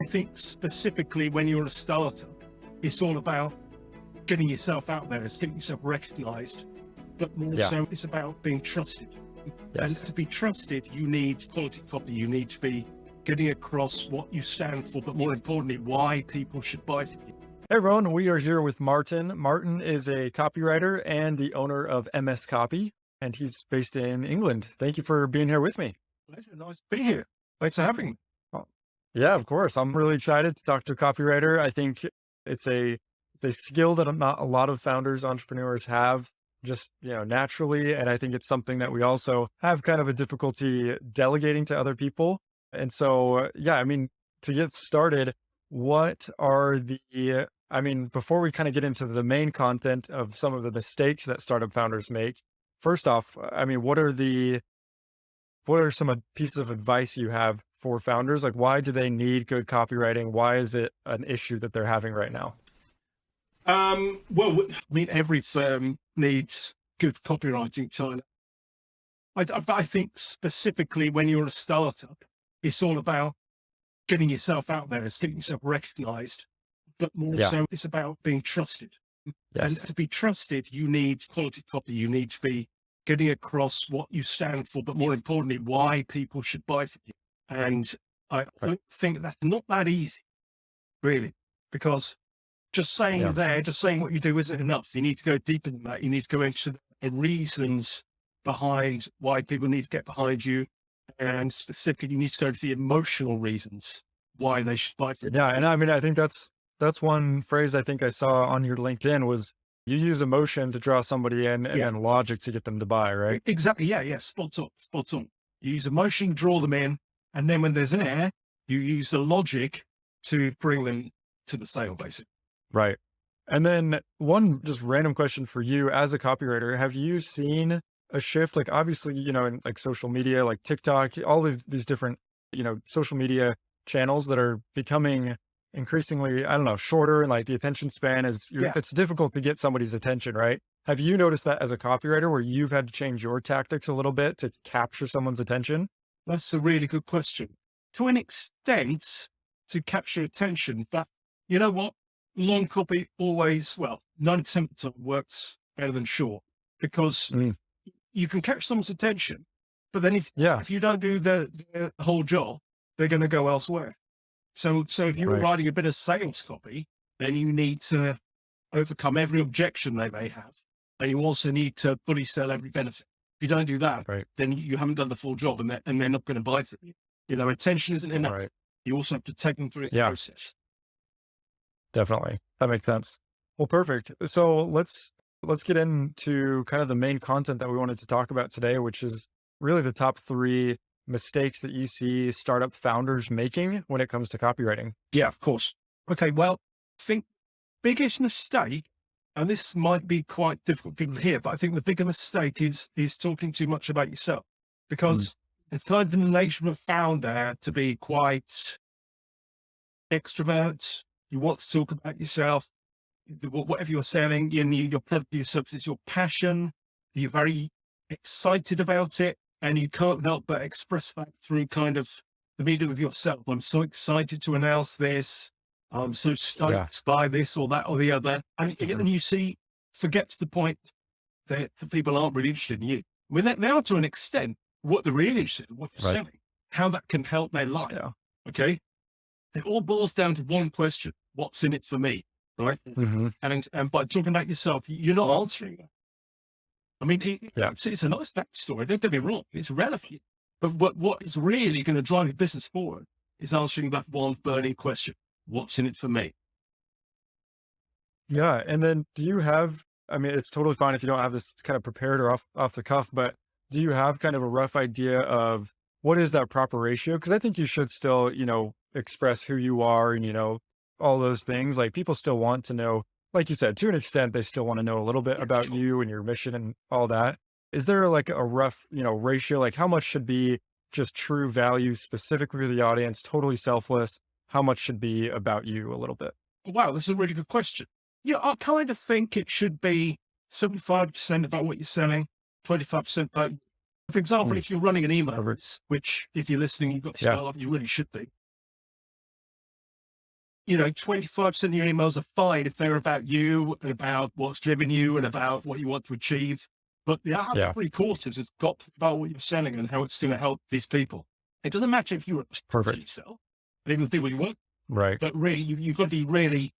I think specifically when you're a startup, it's all about getting yourself out there, it's getting yourself recognized, but more so it's about being trusted. And to be trusted, you need quality copy. You need to be getting across what you stand for, but more importantly, why people should buy from you. Hey everyone, we are here with Martin. Martin is a copywriter and the owner of MS Copy, and he's based in England. Thank you for being here with me. Pleasure, nice to be here. Thanks for having me. Yeah, of course. I'm really excited to talk to a copywriter. I think it's a skill that not a lot of founders, entrepreneurs have just, naturally. And I think it's something that we also have kind of a difficulty delegating to other people. And so, to get started, what are before we kind of get into the main content of some of the mistakes that startup founders make, first off, what are some pieces of advice you have for founders? Like, why do they need good copywriting? Why is it an issue that they're having right now? Every firm needs good copywriting, Tyler. I think specifically when you're a startup, it's all about getting yourself out there, it's getting yourself recognized, but more so it's about being trusted. And to be trusted, you need quality copy. You need to be getting across what you stand for, but more importantly, why people should buy from you. And I don't think that's not that easy, really, because just saying what you do isn't enough. You need to go deeper than that. You need to go into the reasons behind why people need to get behind you. And specifically, you need to go to the emotional reasons why they should buy from you. Yeah. And I think that's one phrase I think I saw on your LinkedIn was you use emotion to draw somebody in and then logic to get them to buy, right? Exactly. Yeah. Spot on. You use emotion, draw them in. And then when there's an air, you use the logic to bring them to the sale, basically. Right. And then one just random question for you as a copywriter, have you seen a shift? Like obviously, in like social media, like TikTok, all of these different, social media channels that are becoming increasingly, shorter, and like the attention span it's difficult to get somebody's attention, right? Have you noticed that as a copywriter where you've had to change your tactics a little bit to capture someone's attention? That's a really good question. To an extent, to capture attention, but you know what? Long copy always, 90% of the time works better than short, because you can catch someone's attention, but then if you don't do the whole job, they're going to go elsewhere. So if you're writing a bit of sales copy, then you need to overcome every objection they may have. And you also need to fully sell every benefit. If you don't do that, then you haven't done the full job, and they're not going to buy from you. Attention isn't enough. Right. You also have to take them through the process. Definitely. That makes sense. Well, perfect. So let's get into kind of the main content that we wanted to talk about today, which is really the top 3 mistakes that you see startup founders making when it comes to copywriting. Yeah, of course. Okay. Well, I think biggest mistake, and this might be quite difficult for people to hear, but I think the bigger mistake is talking too much about yourself, because it's kind of the nature of a founder to be quite extrovert. You want to talk about yourself, whatever you're selling, your product, your services, your passion. You're very excited about it, and you can't help but express that through kind of the medium of yourself. I'm so excited to announce this. I'm so stoked by this or that or the other. And you see, forget to the point that the people aren't really interested in you. With that now, to an extent, what they're really interested in, what you're selling, how that can help their life. Yeah. Okay. It all boils down to one question: what's in it for me? Right. And by talking about yourself, you're not answering that. It's a nice backstory. Don't get me wrong. It's relevant. But what is really going to drive your business forward is answering that one burning question: what's in it for me? Yeah. And then do you have, it's totally fine if you don't have this kind of prepared or off the cuff, but do you have kind of a rough idea of what is that proper ratio? Because I think you should still, express who you are and, all those things. Like people still want to know, like you said, to an extent, they still want to know a little bit about you and your mission and all that. Is there like a rough, ratio? Like how much should be just true value specifically for the audience, totally selfless? How much should be about you a little bit? Wow, that's a really good question. Yeah, I kind of think it should be 75% about what you're selling, 25% about, for example, if you're running an email list, which if you're listening, you've got to start off, you really should be. 25% of your emails are fine if they're about you and about what's driven you and about what you want to achieve. But the other Yeah. 3/4 has got to be about what you're selling and how it's going to help these people. It doesn't matter if you're a Perfect. sell, and even do what you want, Right. but really, you've got to be really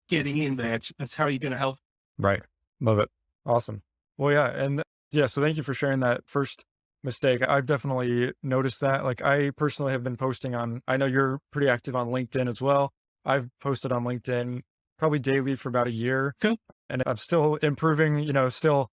getting in there. That's how you're going to help. Right. Love it. Awesome. Well, yeah. And yeah, so thank you for sharing that first mistake. I've definitely noticed that. Like I personally have been posting on, I know you're pretty active on LinkedIn as well. I've posted on LinkedIn probably daily for about a year. Cool. And I'm still improving, still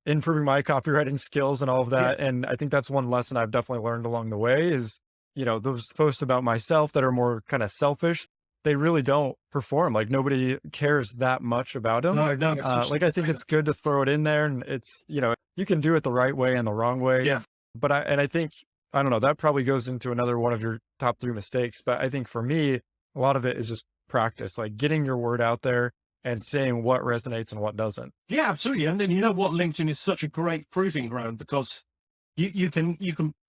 improving my copywriting skills and all of that. And I think that's one lesson I've definitely learned along the way is, those posts about myself that are more kind of selfish, they really don't perform. Like nobody cares that much about them. No, Like I think it's good to throw it in there, and it's, you can do it the right way and the wrong way. Yeah. But I think, I don't know, that probably goes into another one of your top 3 mistakes. But I think for me, a lot of it is just practice, like getting your word out there and saying what resonates and what doesn't. Yeah, absolutely. And then you know what, LinkedIn is such a great proving ground because you can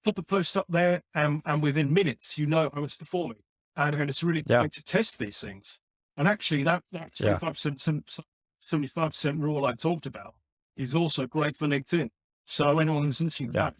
put the post up there and within minutes, how it's performing. And it's really great to test these things. And actually that 25%, 75% rule I talked about is also great for LinkedIn. So anyone who's listening about,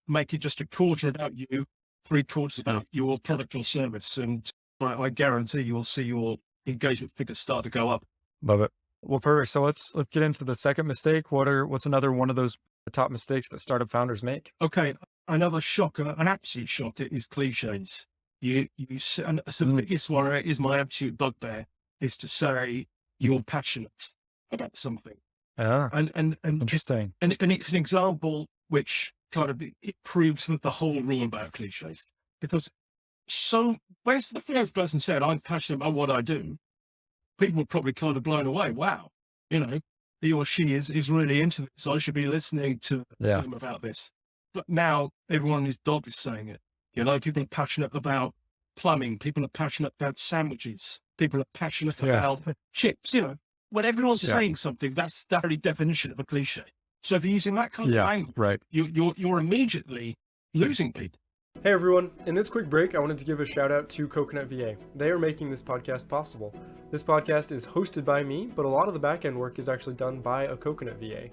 make it just a quarter about you, 3/4 about your product or service. And I guarantee you will see your engagement figures start to go up. Love it. Well, perfect. So let's get into the second mistake. What's another one of those top mistakes that startup founders make? Okay. Another shocker, an absolute shocker is cliches. And the biggest one is my absolute bugbear is to say you're passionate about something. Yeah. And Interesting. And it's an example which kind of, it proves the whole rule about cliches. Because when the first person said, I'm passionate about what I do, people were probably kind of blown away. Wow. He or she is really into this. So I should be listening to them about this. But now everyone and his dog is saying it. People are passionate about plumbing. People are passionate about sandwiches. People are passionate about chips. When everyone's saying something, that's the very definition of a cliche. So if you're using that kind of language, right, you're immediately losing people. Hey everyone, in this quick break, I wanted to give a shout out to Coconut VA. They are making this podcast possible. This podcast is hosted by me, but a lot of the back-end work is actually done by a Coconut VA.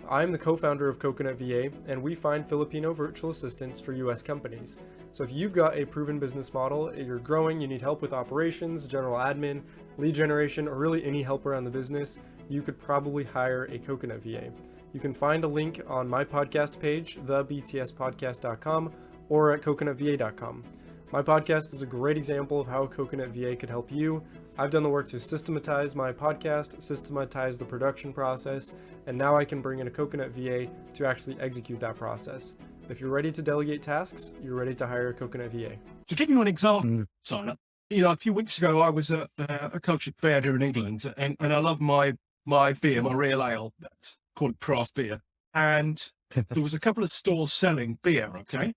I'm the co-founder of Coconut VA, and we find Filipino virtual assistants for US companies. So if you've got a proven business model, you're growing, you need help with operations, general admin, lead generation, or really any help around the business, you could probably hire a Coconut VA. You can find a link on my podcast page, thebtspodcast.com, or at coconutva.com. My podcast is a great example of how a Coconut VA could help you. I've done the work to systematize my podcast, systematize the production process, and now I can bring in a Coconut VA to actually execute that process. If you're ready to delegate tasks, you're ready to hire a Coconut VA. To give you an example, Simon, a few weeks ago, I was at a culture fair here in England, and I love my beer, my real ale, that's called craft beer. And there was a couple of stores selling beer, okay?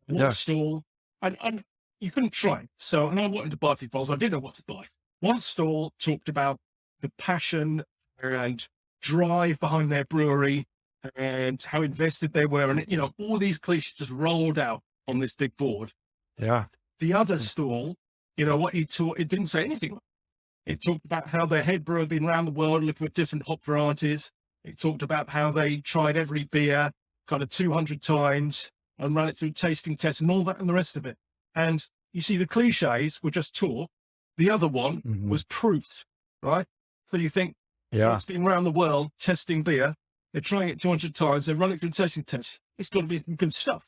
One stall, and you couldn't try it. And I wanted to buy a few bottles. I didn't know what to buy. One stall talked about the passion and drive behind their brewery and how invested they were. And, all these cliches just rolled out on this big board. Yeah. The other stall, what he taught, it didn't say anything. It talked about how their head brewer had been around the world looking at different hop varieties. It talked about how they tried every beer kind of 200 times and ran it through tasting tests and all that and the rest of it. And you see, the cliches were just taught. The other one was proof, right? So you think, it's been around the world testing beer. They're trying it 200 times. They're running through tasting tests. It's got to be good stuff.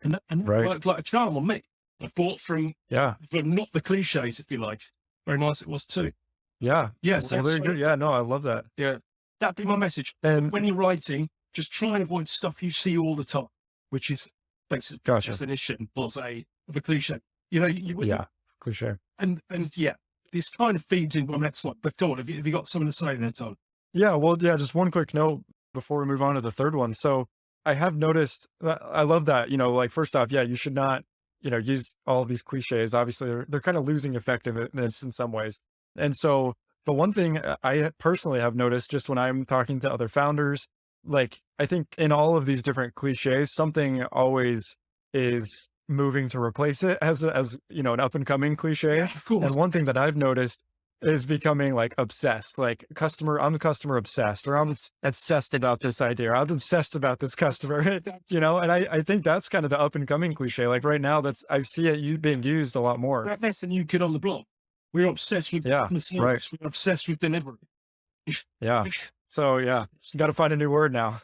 And that worked like a charm on me. I bought from not the cliches, if you like. Very nice it was too. Yeah. Yes. Well, very good. Yeah, no, I love that. Yeah. That'd be my message. And when you're writing, just try and avoid stuff you see all the time, which is basic definition of a cliche. Cliche. And this kind of feeds into my next one. But Dawn, have you got something to say there, Tom? Yeah, well, just one quick note before we move on to the third one. So I have noticed that I love that, first off, you should not, use all of these cliches. Obviously, they're kind of losing effectiveness in some ways. And so the one thing I personally have noticed just when I'm talking to other founders, like I think in all of these different cliches, something always is moving to replace it as you know, an up and coming cliche. Yeah, of course. And one thing that I've noticed is becoming like obsessed, like I'm customer obsessed, or I'm obsessed about this idea, or I'm obsessed about this customer, you know, and I think that's kind of the up and coming cliche. Like right now, I see it being used a lot more. That's the new kid on the block. We're obsessed with Yeah, customer right. service. We're obsessed with delivery. Yeah. So yeah, got to find a new word now.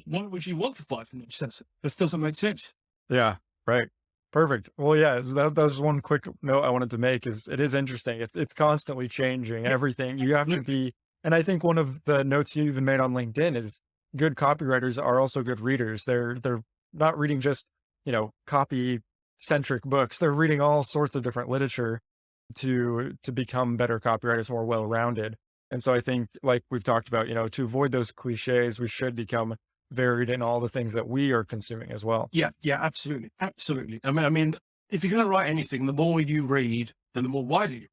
Why would you want to fight for an obsessor? This doesn't make sense. Yeah, right. Perfect. Well, yeah, that was one quick note I wanted to make is it is interesting. It's constantly changing everything. You have to be, and I think one of the notes you even made on LinkedIn is good copywriters are also good readers. They're not reading just, you know, copy centric books. They're reading all sorts of different literature to become better copywriters, more well-rounded. And so I think, like we've talked about, you know, to avoid those cliches, we should become varied in all the things that we are consuming as well. Yeah, absolutely. Absolutely. I mean, if you're going to write anything, the more you read, then the more widely you read,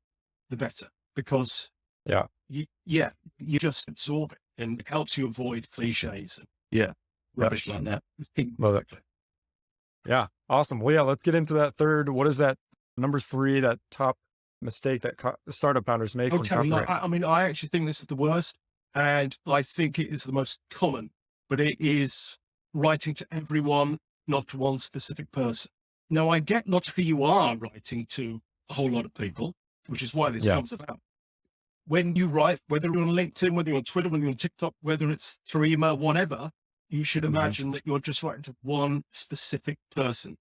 the better, because Yeah. you just absorb it and it helps you avoid cliches. And rubbish like that. Love it. Yeah. Awesome. Well, yeah, let's get into that third. What is that number 3, that top mistake that startup founders make when copywriting? I mean, I actually think this is the worst, and I think it is the most common, but it is writing to everyone, not to one specific person. Now, I get logically you are writing to a whole lot of people, which is why this comes about. When you write, whether you're on LinkedIn, whether you're on Twitter, whether you're on TikTok, whether it's through email, whatever, you should imagine that you're just writing to one specific person.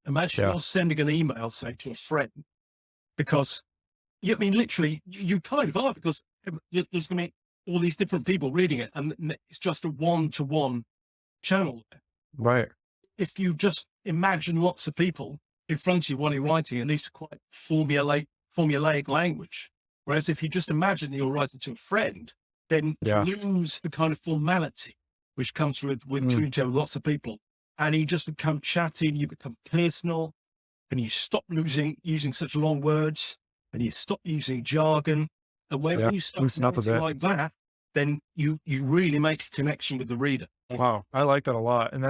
Imagine you're sending an email, say, to a friend, because I mean, literally, you kind of are, because there's going to be all these different people reading it, and it's just a one-to-one channel. Right. If you just imagine lots of people in front of you while you're writing, at least quite formulaic language. Whereas if you just imagine that you're writing to a friend, then you lose the kind of formality which comes with lots of people, and you just become chatty, you become personal, and you stop using such long words, and you stop using jargon. And when you start something like that, then you really make a connection with the reader. Wow. I like that a lot. And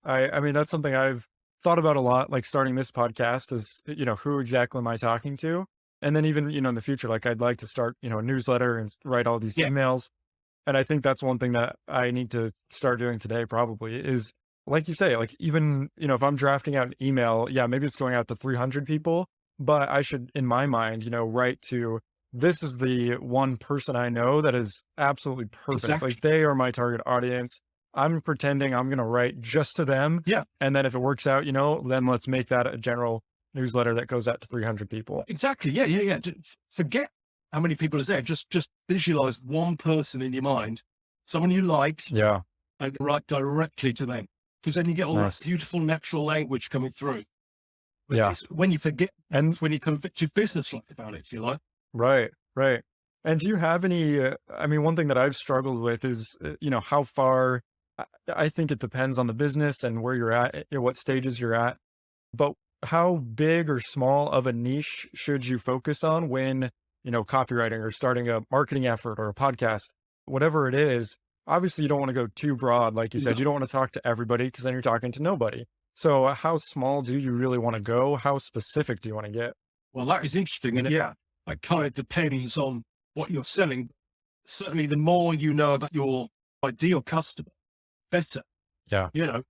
I mean, that's something I've thought about a lot, like starting this podcast is, you know, who exactly am I talking to? And then even, you know, in the future, like I'd like to start, you know, a newsletter and write all these emails. And I think that's one thing that I need to start doing today probably is, like you say, like even, you know, if I'm drafting out an email, maybe it's going out to 300 people, but I should, in my mind, you know, write to, this is the one person I know that is absolutely perfect. Exactly. Like they are my target audience. I'm pretending I'm going to write just to them. Yeah. And then if it works out, you know, then let's make that a general newsletter that goes out to 300 people. Exactly. Yeah. Forget how many people is there. Just visualize one person in your mind, someone you like, and write directly to them. Because then you get all that beautiful natural language coming through. When you forget, and when you become too business-like about it, if you like. Right. And do you have any, I mean, one thing that I've struggled with is, you know, how far, I think it depends on the business and where you're at, what stages you're at, but how big or small of a niche should you focus on when, you know, copywriting or starting a marketing effort or a podcast, whatever it is? Obviously you don't want to go too broad. Like you said, you don't want to talk to everybody because then you're talking to nobody. So how small do you really want to go? How specific do you want to get? Well, that is interesting. And it kind of depends on what you're selling. Certainly the more you know about your ideal customer, better. Yeah. You know,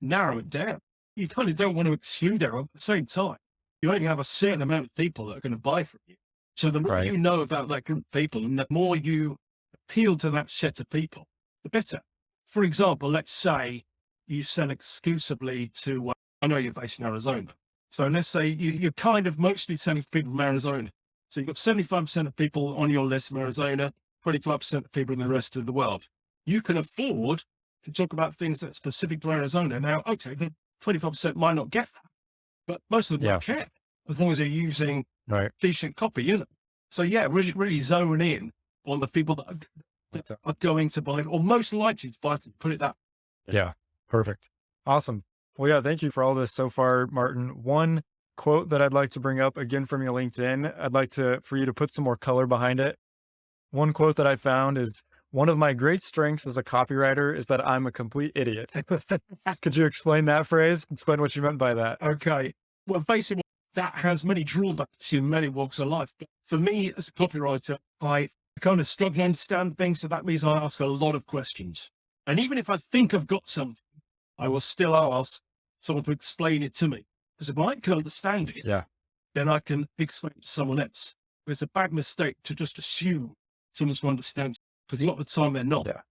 narrow it down. You kind of don't want to exclude everyone at the same time. You only have a certain amount of people that are going to buy from you. So the more you know about that group of people and the more you appeal to that set of people, the better. For example, let's say you sell exclusively to, I know you're based in Arizona. So let's say you're kind of mostly selling to people from Arizona. So you've got 75% of people on your list from Arizona, 25% of people in the rest of the world. You can afford to talk about things that are specific to Arizona. Now, okay, the 25% might not get that, but most of them don't care, as long as they're using decent copy, you know. So really zone in on the people that are going to buy, or most likely to buy, put it that way. Yeah, perfect. Awesome. Well, thank you for all this so far, Martin. One quote that I'd like to bring up again from your LinkedIn, I'd like for you to put some more color behind it. One quote that I found is, one of my great strengths as a copywriter is that I'm a complete idiot. Could you explain that phrase? Explain what you meant by that. Okay. Well, basically, that has many drawbacks in many walks of life. But for me, as a copywriter, I kind of struggle to understand things. So that means I ask a lot of questions. And even if I think I've got something, I will still ask someone to explain it to me. Because if I can understand it, Yeah. then I can explain it to someone else. It's a bad mistake to just assume someone's going to understand, because a lot of the time they're not. Yeah.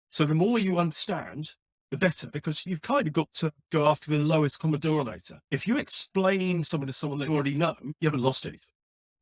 So the more you understand, the better, because you've kind of got to go after the lowest common denominator. If you explain something to someone that you already know, you haven't lost anything.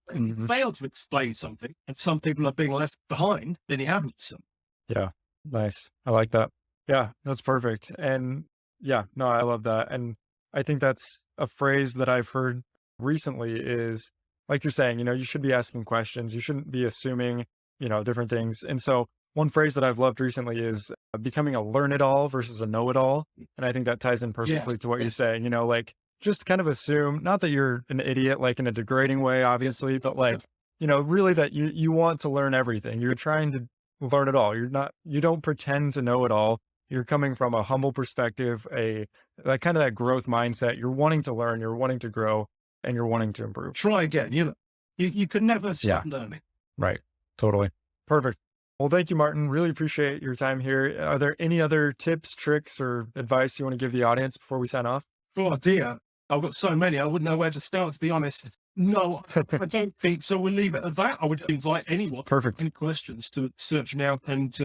If you fail to explain something and some people are being left behind, then you haven't lost something. Yeah. Nice. I like that. Yeah, that's perfect. And yeah, no, I love that. And I think that's a phrase that I've heard recently is, like you're saying, you should be asking questions. You shouldn't be assuming, different things. And so one phrase that I've loved recently is becoming a learn-it-all versus a know-it-all. And I think that ties in perfectly to what you're saying, like just kind of assume, not that you're an idiot, like in a degrading way, obviously, but like, really that you want to learn everything. You're trying to learn it all. You don't pretend to know it all. You're coming from a humble perspective, like kind of that growth mindset. You're wanting to learn, you're wanting to grow, and you're wanting to improve. Try again. You can never stop learning. Right. Totally. Perfect. Well, thank you, Martin. Really appreciate your time here. Are there any other tips, tricks, or advice you want to give the audience before we sign off? Oh dear. I've got so many. I wouldn't know where to start, to be honest. No, I don't think so. We'll leave it at that. I would invite anyone. Perfect. Any questions to search now and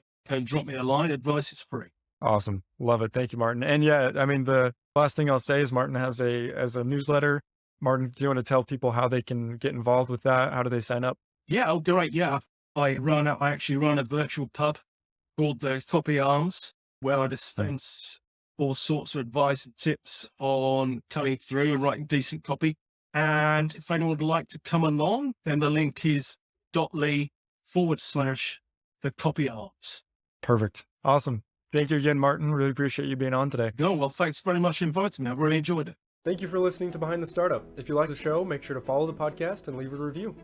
drop me a line. Advice is free. Awesome. Love it. Thank you, Martin. And yeah, I mean, the last thing I'll say is Martin has a newsletter. Martin, do you want to tell people how they can get involved with that? How do they sign up? Yeah, oh, great. Yeah. I actually run a virtual pub called the Copy Arms, where I dispense all sorts of advice and tips on coming through and writing decent copy. And if anyone would like to come along, then the link is .ly/the Copy Arms. Perfect. Awesome. Thank you again, Martin. Really appreciate you being on today. No, well, thanks very much for inviting me. I really enjoyed it. Thank you for listening to Behind the Startup. If you like the show, make sure to follow the podcast and leave a review.